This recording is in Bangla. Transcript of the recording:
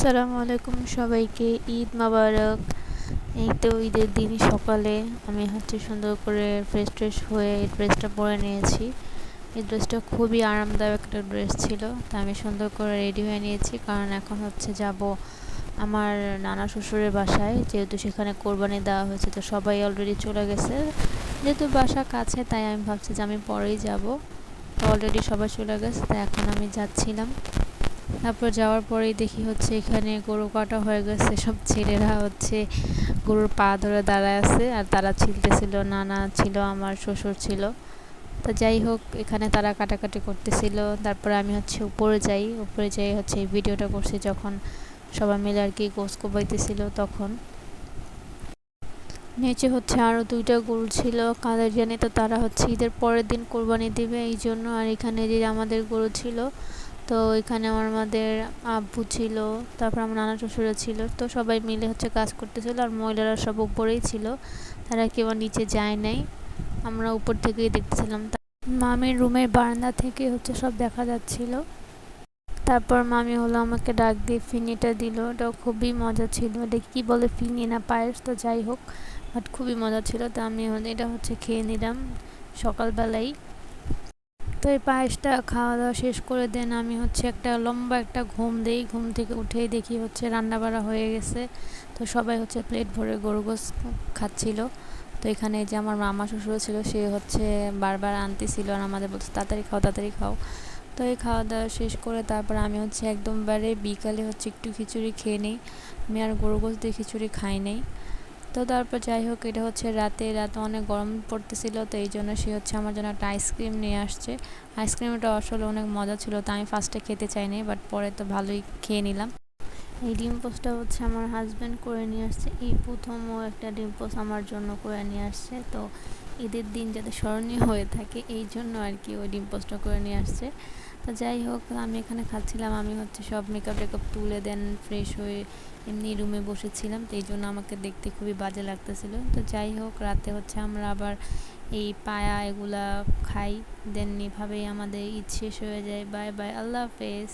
আসসালামু আলাইকুম সবাইকে, ঈদ মোবারক। এই তো ঈদের দিন সকালে আমি সুন্দর করে ফ্রেশ হয়ে এই ড্রেসটা পরে নিয়েছি। এই ড্রেসটা খুবই আরামদায়ক একটা ড্রেস ছিল, তা আমি সুন্দর করে রেডি হয়ে নিয়েছি, কারণ এখন যাব আমার নানা শ্বশুরের বাসায়, যেহেতু সেখানে কোরবানি দেওয়া হয়েছে। তো সবাই অলরেডি চলে গেছে, যেহেতু বাসা কাছে, তাই আমি ভাবছি যে আমি পরেই যাব। তো অলরেডি সবাই চলে গেছে, তাই এখন আমি যাচ্ছিলাম। তারপর যাওয়ার পরেই দেখি এখানে গরু কাটা হয়ে গেছে। সব ছেলেরা গরুর পা ধরে দাঁড়ায় আছে, আর তারা ছিলতেছিল। নানা ছিল, আমার শ্বশুর ছিল। তো যাই হোক, এখানে তারা কাটাকাটি করতেছিল। তারপরে আমি উপরে যাই এই ভিডিওটা করছি, যখন সবাই মিলে আর কি গোশ কোবাইতেছিল। তখন নিচে আরও দুইটা গরু ছিল, কাদের জানি। তো তারা ঈদের পরের দিন কোরবানি দিবে, এই জন্য। আর এখানে যে আমাদের গরু ছিল, তো এখানে আমাদের আব্বু ছিল, তারপর আমার নানা শ্বশুরও ছিল। তো সবাই মিলে কাজ করতেছিল, আর মহিলারা সব উপরেই ছিল, তারা কেউ নিচে যায় নাই। আমরা উপর থেকেই দেখতেছিলাম। মামির রুমের বারান্দা থেকে সব দেখা যাচ্ছিল। তারপর মামি আমাকে ডাক দিয়ে ফিনিটা দিল। ওটা খুবই মজা ছিল। এটা কি বলে, ফিনি না পায়েস, তো যাই হোক, বাট খুবই মজা ছিল। তো আমি এটা খেয়ে নিলাম সকালবেলাই। তো এই পায়েসটা খাওয়া দাওয়া শেষ করে দেন আমি একটা লম্বা একটা ঘুম দেই। ঘুম থেকে উঠেই দেখি রান্না বাড়া হয়ে গেছে। তো সবাই প্লেট ভরে গরু গোশ খাচ্ছিল। তো এখানে যে আমার মামা শ্বশুর ছিল, সে বারবার আনতেছিল, আর আমাদের বলছে তাড়াতাড়ি খাও, তাড়াতাড়ি খাও। তো এই খাওয়া দাওয়া শেষ করে তারপর আমি একদমবারে বিকালে একটু খিচুড়ি খেয়ে নিই। আমি আর গরু গোশ দিয়ে খিচুড়ি খাই নাই। তো তারপর যাই হোক, এটা রাতে অনেক গরম পড়তেছিল, তো এই জন্য সে আমার জন্য একটা আইসক্রিম নিয়ে আসছে। আইসক্রিমটা আসলে অনেক মজা ছিল, তো আমি ফার্স্টে খেতে চাইনি, বাট পরে তো ভালোই খেয়ে নিলাম। এই ডিম পোস্টটা আমার হাজব্যান্ড করে নিয়ে আসছে। এই প্রথমও একটা ডিম পোস্ট আমার জন্য করে নিয়ে আসছে। তো ঈদের দিন যাতে স্মরণীয় হয়ে থাকে, এই জন্য আর কি ওই ডিম পোস্টটা করে নিয়ে আসছে। তো যাই হোক, আমি এখানে খাচ্ছিলাম। আমি সব মেকআপ টেকআপ তুলে দেন ফ্রেশ হয়ে এমনি রুমে বসেছিলাম, তো এই জন্য আমাকে দেখতে খুবই বাজে লাগতেছিল। তো যাই হোক, রাতে আমরা আবার এই পায়া এগুলা খাই। দেন এভাবেই আমাদের ঈদ শেষ হয়ে যায়। বাই বাই, আল্লাহ হাফেজ।